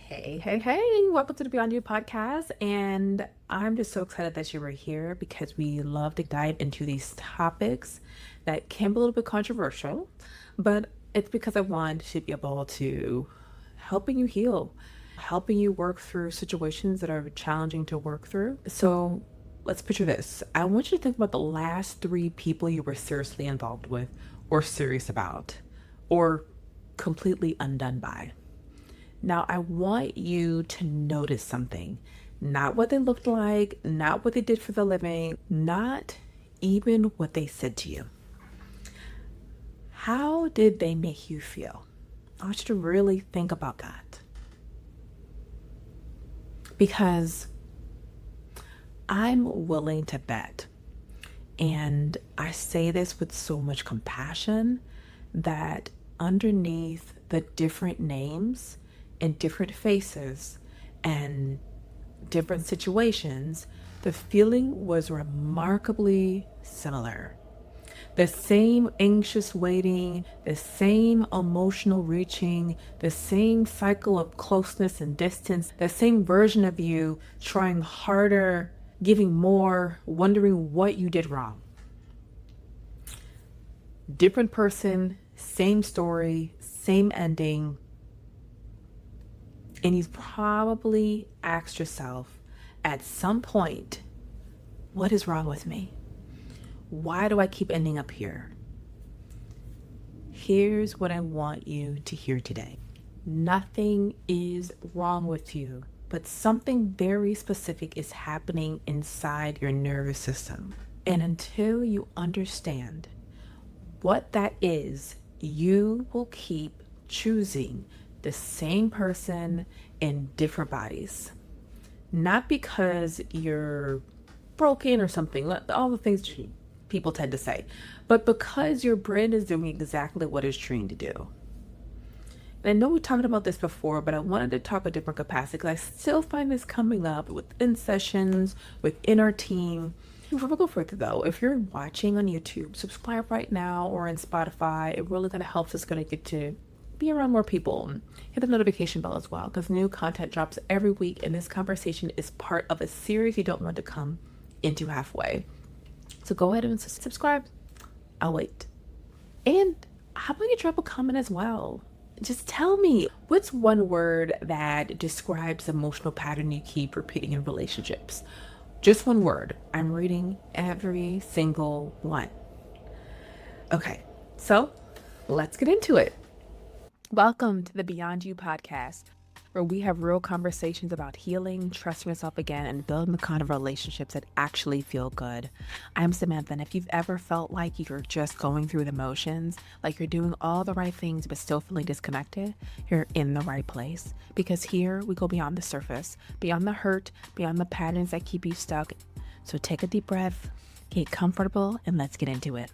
Hey, welcome to the Beyond You podcast. And I'm just so excited that you were here because we love to dive into these topics that can be a little bit controversial, but it's because I want to be able to helping you heal, helping you work through situations that are challenging to work through. So let's picture this. I want you to think about the last three people you were seriously involved with, or serious about, or completely undone by. Now, I want you to notice something. Not what they looked like, not what they did for the living, not even what they said to you. How did they make you feel? I want you to really think about that. Because I'm willing to bet, and I say this with so much compassion, that underneath the different names and different faces and different situations, the feeling was remarkably similar. The same anxious waiting, the same emotional reaching, the same cycle of closeness and distance, the same version of you trying harder, giving more, wondering what you did wrong. Different person, same story, same ending. And you've probably asked yourself at some point, what is wrong with me? Why do I keep ending up here? Here's what I want you to hear today. Nothing is wrong with you, but something very specific is happening inside your nervous system. And until you understand what that is, you will keep choosing the same person in different bodies. Not because you're broken or something, all the things people tend to say, but because your brain is doing exactly what it's trained to do. And I know we talked about this before, but I wanted to talk a different capacity because I still find this coming up within sessions, within our team. Before we go further though, if you're watching on YouTube, subscribe right now or in Spotify. It really kind of helps us kind of get to be around more people. Hit the notification bell as well because new content drops every week, and this conversation is part of a series you don't want to come into halfway. So go ahead and subscribe. I'll wait. And how about you drop a comment as well? Just tell me, what's one word that describes the emotional pattern you keep repeating in relationships? Just one word. I'm reading every single one. Okay, so let's get into it. Welcome to the Beyond You podcast, where we have real conversations about healing, trusting yourself again, and building the kind of relationships that actually feel good. I'm Samantha, and if you've ever felt like you're just going through the motions, like you're doing all the right things but still feeling disconnected, you're in the right place. Because here we go beyond the surface, beyond the hurt, beyond the patterns that keep you stuck. So take a deep breath, get comfortable, and let's get into it.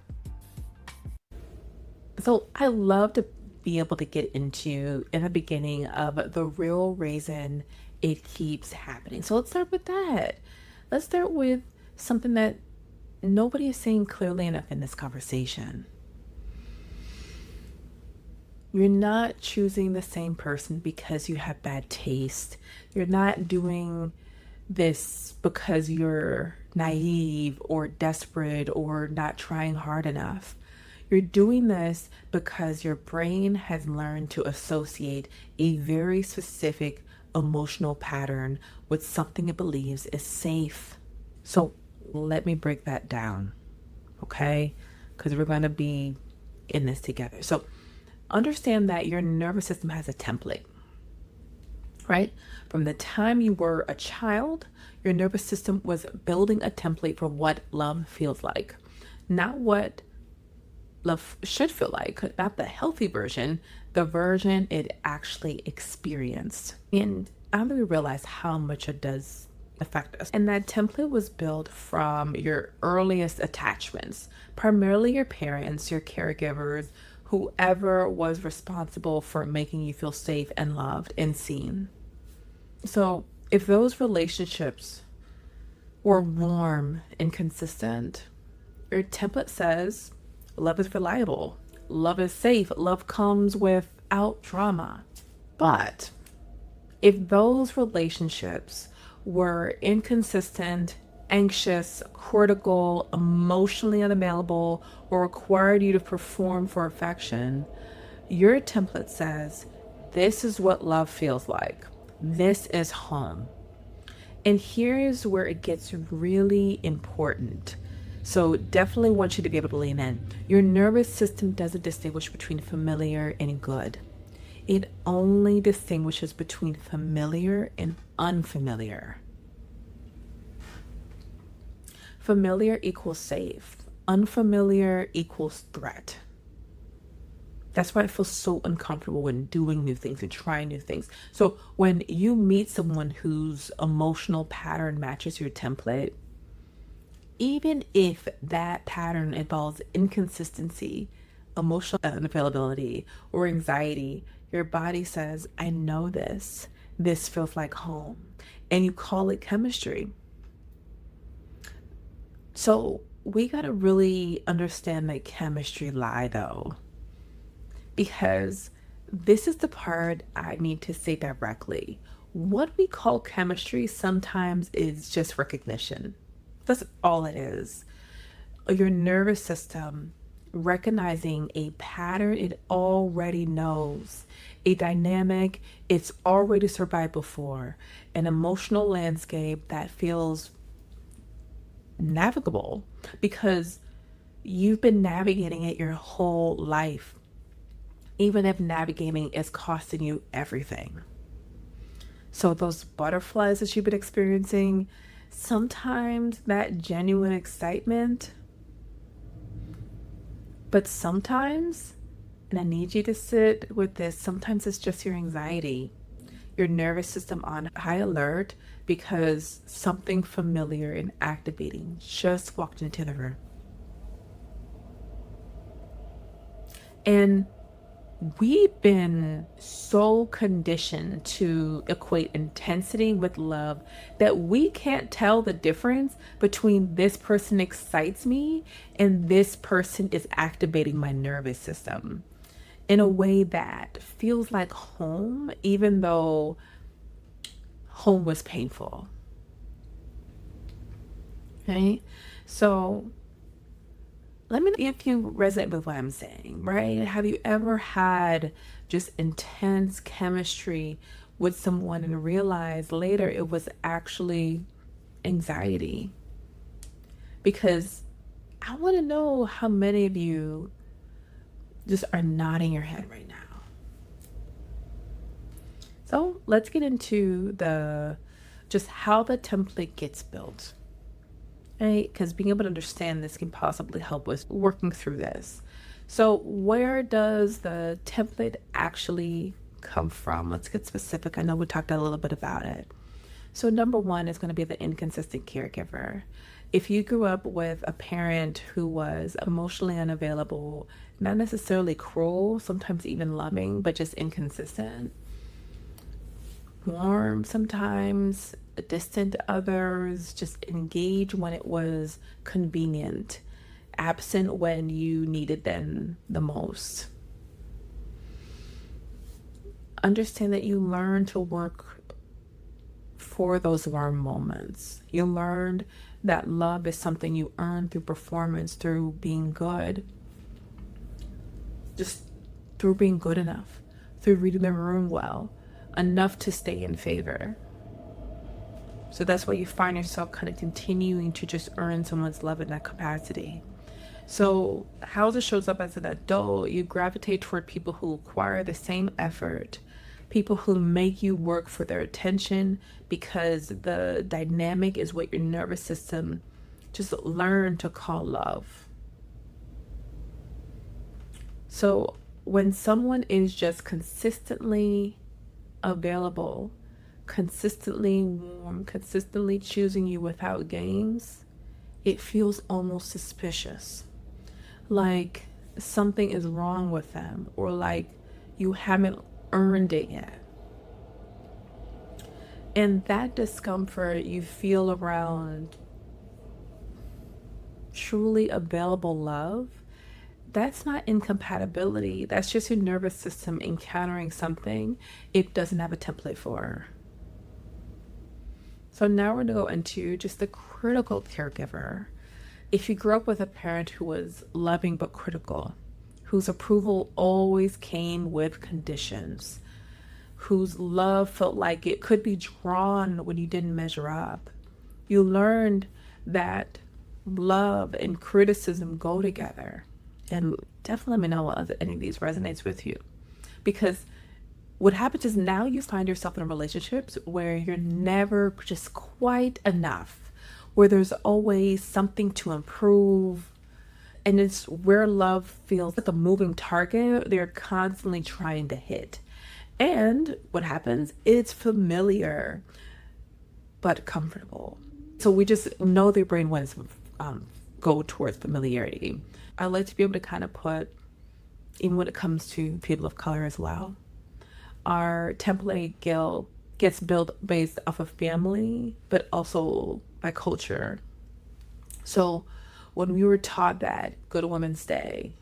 So I love to be able to get into in the beginning of the real reason it keeps happening. So let's start with that. Let's start with something that nobody is saying clearly enough in this conversation. You're not choosing the same person because you have bad taste. You're not doing this because you're naive or desperate or not trying hard enough. You're doing this because your brain has learned to associate a very specific emotional pattern with something it believes is safe. So let me break that down, okay? Because we're going to be in this together. So understand that your nervous system has a template, right? From the time you were a child, your nervous system was building a template for what love feels like, not what love should feel like, not the healthy version, the version it actually experienced. And I don't really realize how much it does affect us. And that template was built from your earliest attachments, primarily your parents, your caregivers, whoever was responsible for making you feel safe and loved and seen. So if those relationships were warm and consistent, your template says, love is reliable. Love is safe. Love comes without drama. But If those relationships were inconsistent, anxious, critical, emotionally unavailable, or required you to perform for affection, your template says, this is what love feels like. This is home. And here's where it gets really important. So definitely want you to be able to lean in. Your nervous system doesn't distinguish between familiar and good. It only distinguishes between familiar and unfamiliar. Familiar equals safe. Unfamiliar equals threat. That's why I feel so uncomfortable when doing new things and trying new things. So when you meet someone whose emotional pattern matches your template, even if that pattern involves inconsistency, emotional unavailability, or anxiety, your body says, I know this. This feels like home. And you call it chemistry. So we got to really understand that chemistry lie, though, because this is the part I need to say directly. What we call chemistry sometimes is just recognition. That's all it is. Your nervous system recognizing a pattern it already knows, a dynamic it's already survived before, an emotional landscape that feels navigable because you've been navigating it your whole life, even if navigating is costing you everything. So those butterflies that you've been experiencing, sometimes that genuine excitement, but sometimes, and I need you to sit with this, sometimes it's just your anxiety, your nervous system on high alert because something familiar and activating just walked into the room. And we've been so conditioned to equate intensity with love that we can't tell the difference between this person excites me and this person is activating my nervous system in a way that feels like home, even though home was painful. Okay? So let me know if you resonate with what I'm saying, right? Have you ever had just intense chemistry with someone and realized later it was actually anxiety? Because I want to know how many of you just are nodding your head right now. So let's get into just how the template gets built. Right? Because being able to understand this can possibly help us working through this. So where does the template actually come from? Let's get specific. I know we talked a little bit about it. So number one is going to be the inconsistent caregiver. If you grew up with a parent who was emotionally unavailable, not necessarily cruel, sometimes even loving, but just inconsistent, warm sometimes, distant to others, just engage when it was convenient, absent when you needed them the most. Understand that you learn to work for those warm moments. You learned that love is something you earn through performance, through being good, just through being good enough, through reading the room well, enough to stay in favor. So that's why you find yourself kind of continuing to just earn someone's love in that capacity. So how this shows up as an adult, you gravitate toward people who require the same effort, people who make you work for their attention because the dynamic is what your nervous system just learned to call love. So when someone is just consistently available, consistently warm, consistently choosing you without games, it feels almost suspicious. Like something is wrong with them, or like you haven't earned it yet. And that discomfort you feel around truly available love, that's not incompatibility. That's just your nervous system encountering something it doesn't have a template for. So now we're going to go into just the critical caregiver. If you grew up with a parent who was loving but critical, whose approval always came with conditions, whose love felt like it could be drawn when you didn't measure up, you learned that love and criticism go together. And definitely let me know if any of these resonates with you. Because what happens is now you find yourself in relationships where you're never just quite enough, where there's always something to improve. And it's where love feels like a moving target they're constantly trying to hit. And what happens? It's familiar, but comfortable. So we just know their brain wants to go towards familiarity. I like to be able to kind of put, even when it comes to people of color as well, our template gets built based off of family, but also by culture. So when we were taught that good women stay,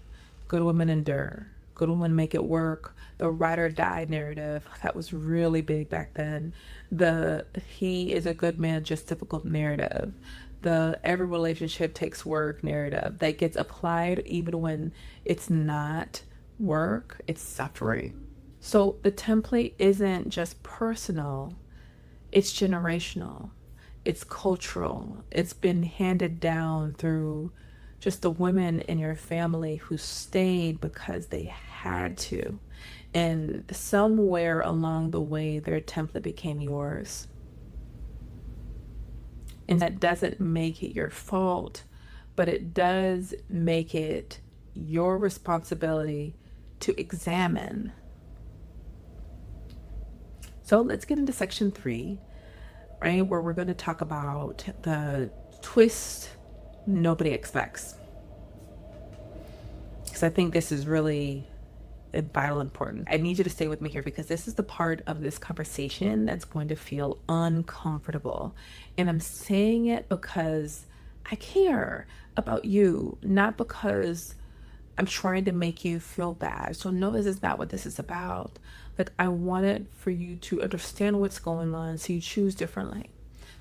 good women endure, good women make it work, the ride or die narrative, that was really big back then. The he is a good man, just difficult narrative. The every relationship takes work narrative that gets applied even when it's not work, it's suffering. So the template isn't just personal, it's generational, it's cultural. It's been handed down through just the women in your family who stayed because they had to. And somewhere along the way, their template became yours. And that doesn't make it your fault, but it does make it your responsibility to examine. So let's get into section 3, right, where we're going to talk about the twist nobody expects. Because I think this is really vital important. I need you to stay with me here because this is the part of this conversation that's going to feel uncomfortable. And I'm saying it because I care about you, not because I'm trying to make you feel bad. So no, this is not what this is about. Like, I wanted for you to understand what's going on so you choose differently.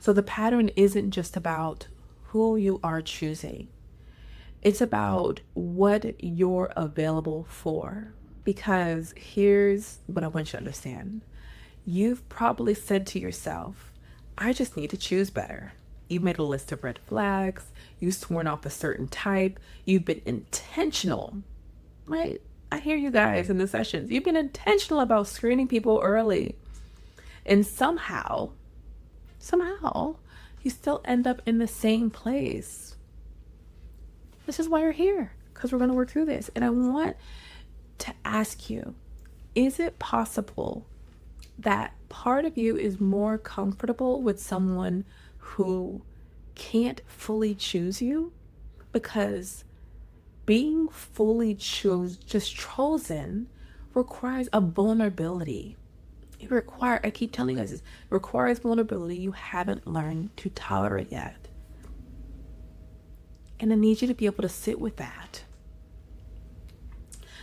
So the pattern isn't just about who you are choosing. It's about what you're available for. Because here's what I want you to understand. You've probably said to yourself, I just need to choose better. You've made a list of red flags. You've sworn off a certain type. You've been intentional, right? I hear you guys in the sessions. You've been intentional about screening people early. And somehow, you still end up in the same place. This is why you're here, because we're going to work through this. And I want to ask you, is it possible that part of you is more comfortable with someone who can't fully choose you? Because being fully chosen requires a vulnerability. I keep telling you guys this, it requires vulnerability you haven't learned to tolerate yet. And I need you to be able to sit with that.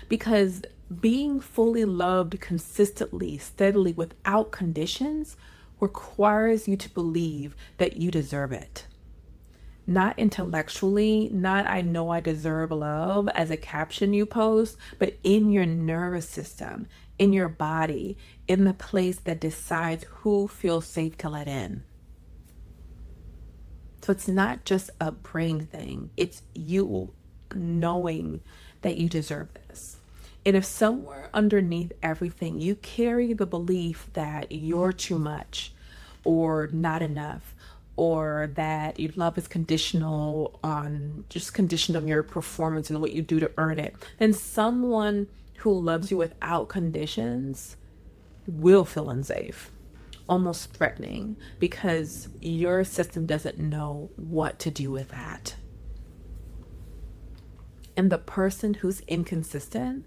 Because being fully loved consistently, steadily, without conditions requires you to believe that you deserve it. Not intellectually, not I know I deserve love as a caption you post, but in your nervous system, in your body, in the place that decides who feels safe to let in. So it's not just a brain thing, it's you knowing that you deserve this. And if somewhere underneath everything you carry the belief that you're too much or not enough, or that your love is conditional on your performance and what you do to earn it, then someone who loves you without conditions will feel unsafe, almost threatening, because your system doesn't know what to do with that. And the person who's inconsistent,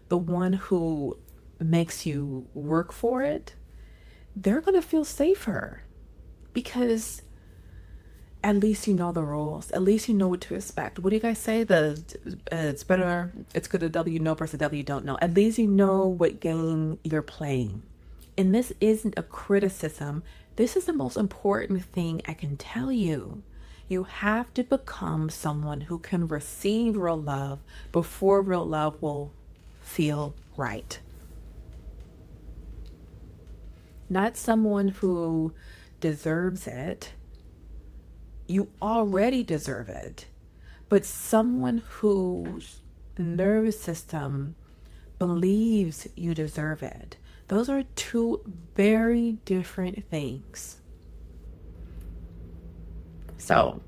the one who makes you work for it, they're going to feel safer because at least you know the rules. At least you know what to expect. What do you guys say? It's good to W you know versus W you don't know. At least you know what game you're playing. And this isn't a criticism. This is the most important thing I can tell you. You have to become someone who can receive real love before real love will feel right. Not someone who deserves it. You already deserve it. But someone whose nervous system believes you deserve it. Those are two very different things. So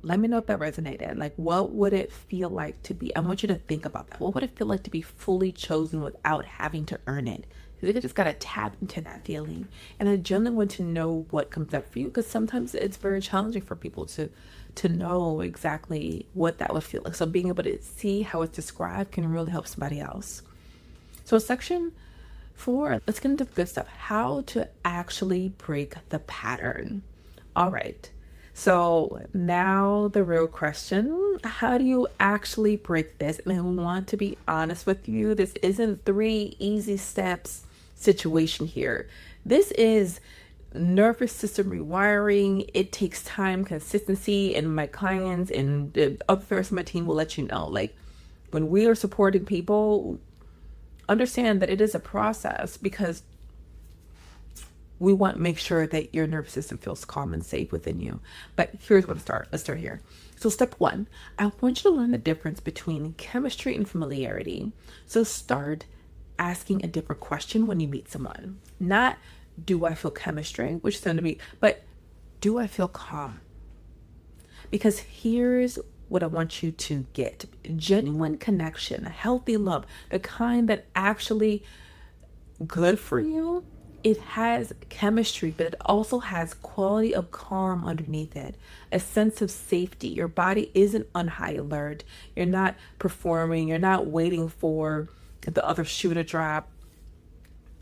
let me know if that resonated. Like, what would it feel like to be? I want you to think about that. What would it feel like to be fully chosen without having to earn it? You just got to tap into that feeling. And I genuinely want to know what comes up for you, because sometimes it's very challenging for people to know exactly what that would feel like. So being able to see how it's described can really help somebody else. So section 4, let's get into good stuff. How to actually break the pattern. All right. So now the real question, how do you actually break this? And I want to be honest with you, this isn't 3 easy steps situation here. This is nervous system rewiring. It takes time, consistency, and my clients and the other members of my team will let you know. Like, when we are supporting people, understand that it is a process, because we want to make sure that your nervous system feels calm and safe within you. But here's where to start. Let's start here. So step 1, I want you to learn the difference between chemistry and familiarity. So start asking a different question when you meet someone. Not, do I feel chemistry, which tend to be, but do I feel calm? Because here's what I want you to get. Genuine connection, healthy love, the kind that actually good for you. It has chemistry, but it also has quality of calm underneath it, a sense of safety. Your body isn't on high alert. You're not performing. You're not waiting for the other shoe to drop.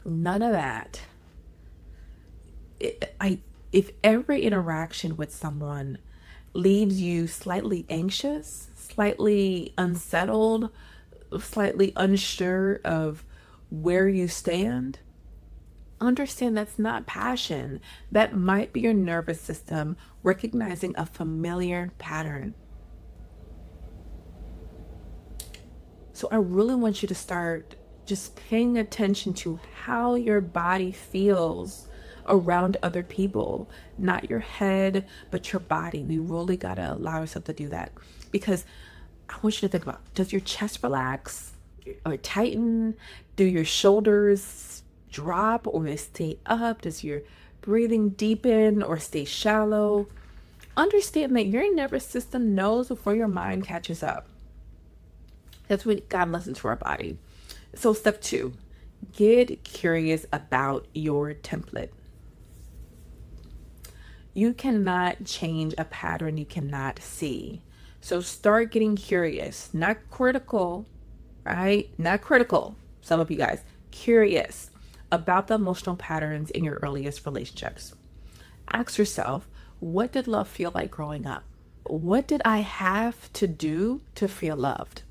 None of that. If every interaction with someone leaves you slightly anxious, slightly unsettled, slightly unsure of where you stand, understand that's not passion. That might be your nervous system recognizing a familiar pattern. So I really want you to start just paying attention to how your body feels around other people, not your head, but your body. We really got to allow ourselves to do that, because I want you to think about, does your chest relax or tighten? Do your shoulders drop or they stay up? Does your breathing deepen or stay shallow? Understand that your nervous system knows before your mind catches up. That's what God listens to our body. So step 2, get curious about your template. You cannot change a pattern you cannot see. So start getting curious, not critical, right? Not critical. Some of you guys, curious about the emotional patterns in your earliest relationships. Ask yourself, what did love feel like growing up? What did I have to do to feel loved?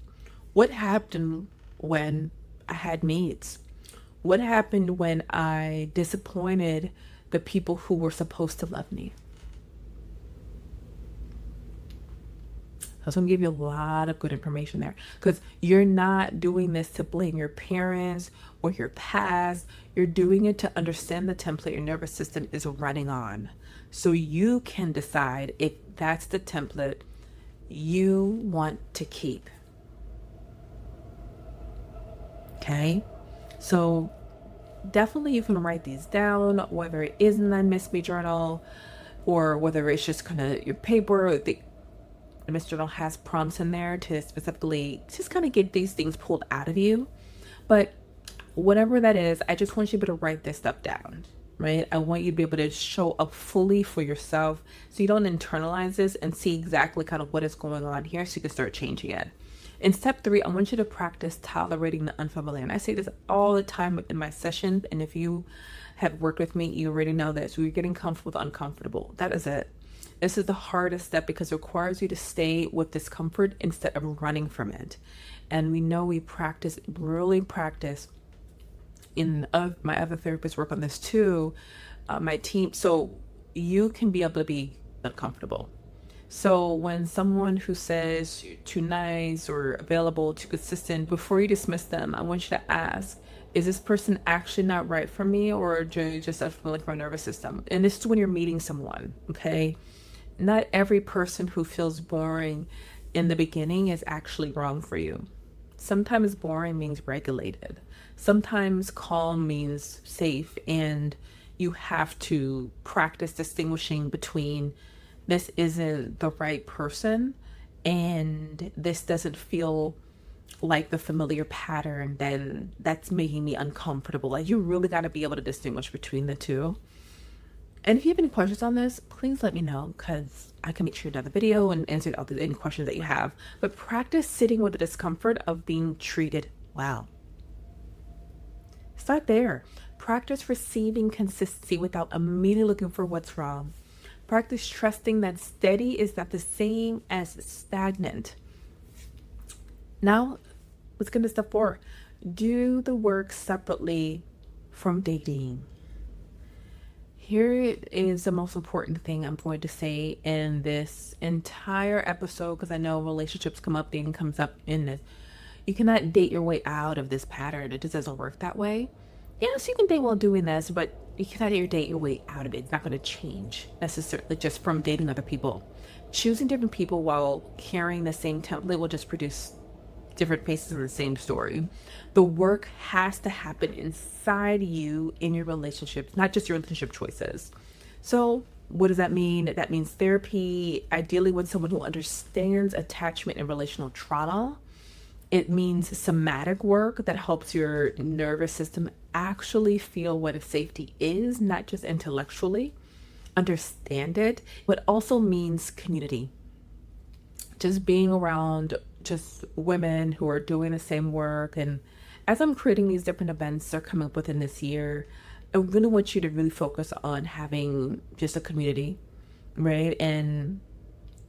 What happened when I had needs? What happened when I disappointed the people who were supposed to love me? That's going to give you a lot of good information there, because you're not doing this to blame your parents or your past. You're doing it to understand the template your nervous system is running on, so you can decide if that's the template you want to keep. Okay, so definitely you can write these down, whether it is in the Miss Me journal or whether it's just kind of your paper. The Miss Journal has prompts in there to specifically just kind of get these things pulled out of you. But whatever that is, I just want you to be able to write this stuff down, right? I want you to be able to show up fully for yourself, so you don't internalize this, and see exactly kind of what is going on here, so you can start changing it. In step 3, I want you to practice tolerating the unfamiliar. And I say this all the time in my sessions. And if you have worked with me, you already know this. We're getting comfortable with uncomfortable. That is it. This is the hardest step, because it requires you to stay with discomfort instead of running from it. And we know we really practice. My other therapists work on this too. my team. So you can be able to be uncomfortable. So when someone who says you're too nice or available, too consistent, before you dismiss them, I want you to ask, is this person actually not right for me, or do you just have like my nervous system? And this is when you're meeting someone, okay? Not every person who feels boring in the beginning is actually wrong for you. Sometimes boring means regulated. Sometimes calm means safe, and you have to practice distinguishing between this isn't the right person and this doesn't feel like the familiar pattern, then that's making me uncomfortable. Like, you really got to be able to distinguish between the two. And if you have any questions on this, please let me know, because I can make sure another video and answer all any questions that you have. But practice sitting with the discomfort of being treated well. Start there. Practice receiving consistency without immediately looking for what's wrong. Practice trusting that steady is not the same as stagnant. Now, let's get into step 4. Do the work separately from dating. Here is the most important thing I'm going to say in this entire episode, because I know relationships come up, dating comes up in this. You cannot date your way out of this pattern. It just doesn't work that way. Yes, you can date while doing this, but you cannot date your way out of it. It's not going to change necessarily just from dating other people. Choosing different people while carrying the same template will just produce different faces of the same story. The work has to happen inside you in your relationships, not just your relationship choices. So what does that mean? That means therapy, ideally with someone who understands attachment and relational trauma. It means somatic work that helps your nervous system actually feel what a safety is, not just intellectually understand it, but also means community. Just being around just women who are doing the same work. And as I'm creating these different events that are coming up within this year, I really want you to really focus on having just a community, right? And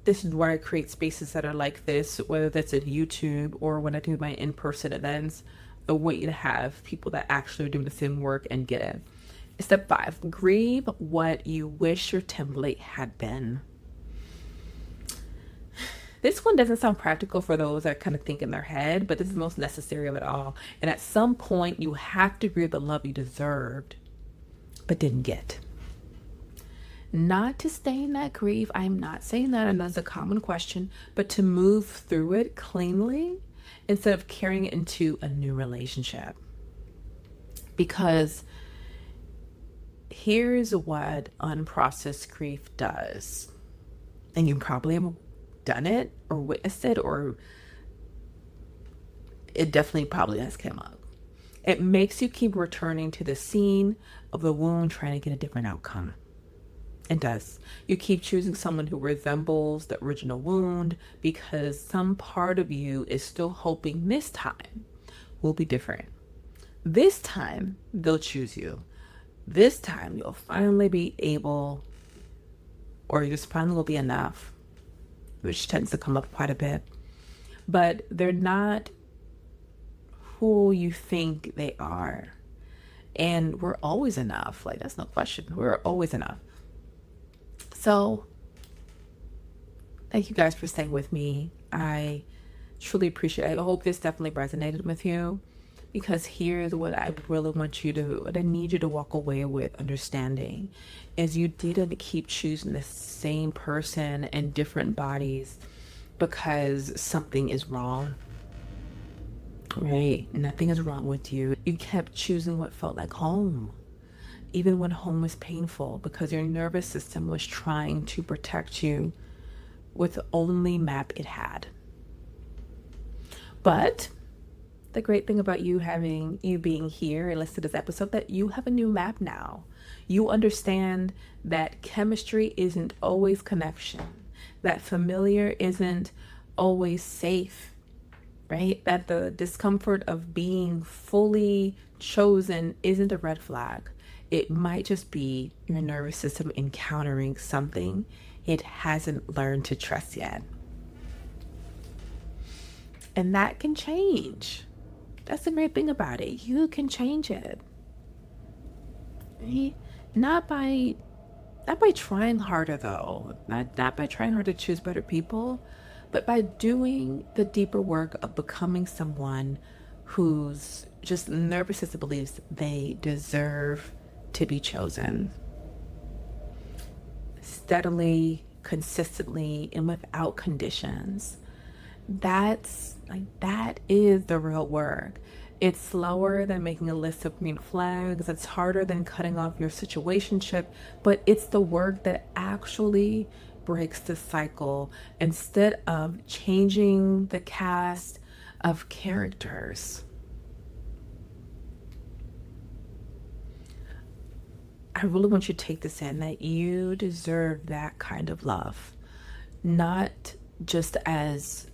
this is where I create spaces that are like this, whether that's at YouTube or when I do my in-person events. I want you to have people that actually are doing the same work and get it. Step 5, grieve what you wish your template had been. This one doesn't sound practical for those that kind of think in their head, but this is the most necessary of it all. And at some point, you have to grieve the love you deserved, but didn't get. Not to stay in that grief. I'm not saying that, and that's a common question, but to move through it cleanly instead of carrying it into a new relationship. Because here's what unprocessed grief does. And you probably have done it or witnessed it, or it definitely probably has come up. It makes you keep returning to the scene of the wound, trying to get a different outcome. It does. You keep choosing someone who resembles the original wound because some part of you is still hoping this time will be different. This time they'll choose you. This time you'll finally be able, or just finally will be enough, which tends to come up quite a bit. But they're not who you think they are. And we're always enough. Like, that's no question. We're always enough. So thank you guys for staying with me. I truly appreciate it. I hope this definitely resonated with you, because here's what I really want you to, what I need you to walk away with understanding is you didn't keep choosing the same person in different bodies because something is wrong, right? Nothing is wrong with you. You kept choosing what felt like home, even when home was painful, because your nervous system was trying to protect you with the only map it had. But the great thing about you being here and listening to this episode, that you have a new map now. You understand that chemistry isn't always connection, that familiar isn't always safe, right? That the discomfort of being fully chosen isn't a red flag. It might just be your nervous system encountering something it hasn't learned to trust yet. And that can change. That's the great thing about it. You can change it. Right? Not by not by trying harder though, not by trying hard to choose better people, but by doing the deeper work of becoming someone whose just nervous system believes they deserve to be chosen. Steadily, consistently, and without conditions. That is the real work. It's slower than making a list of green flags. It's harder than cutting off your situationship, but it's the work that actually breaks the cycle instead of changing the cast of characters. I really want you to take this in that you deserve that kind of love, not just as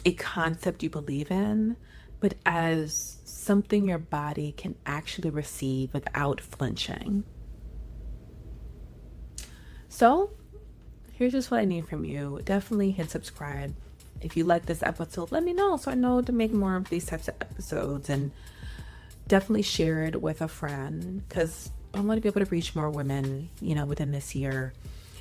a concept you believe in, but as something your body can actually receive without flinching. So, here's just what I need from you. Definitely hit subscribe. If you like this episode, let me know so I know to make more of these types of episodes, and definitely share it with a friend because I want to be able to reach more women, within this year.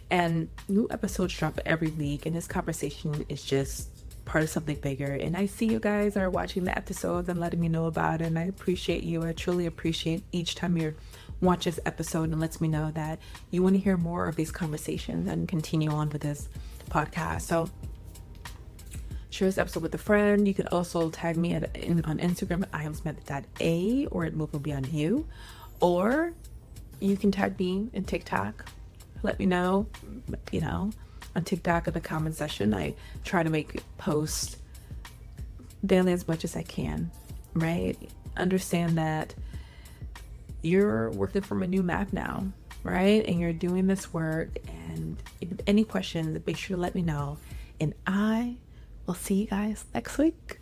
And new episodes drop every week, and this conversation is just part of something bigger. And I see you guys are watching the episodes and letting me know about it, and I appreciate you. I truly appreciate each time you watch this episode and lets me know that you want to hear more of these conversations and continue on with this podcast. So share this episode with a friend. You can also tag me on Instagram at iamsmith.a, or it will be on you, or you can tag me in TikTok. Let me know, on TikTok in the comment section. I try to make posts daily as much as I can, right? Understand that you're working from a new map now, right? And you're doing this work, and if any questions, make sure to let me know. And I will see you guys next week.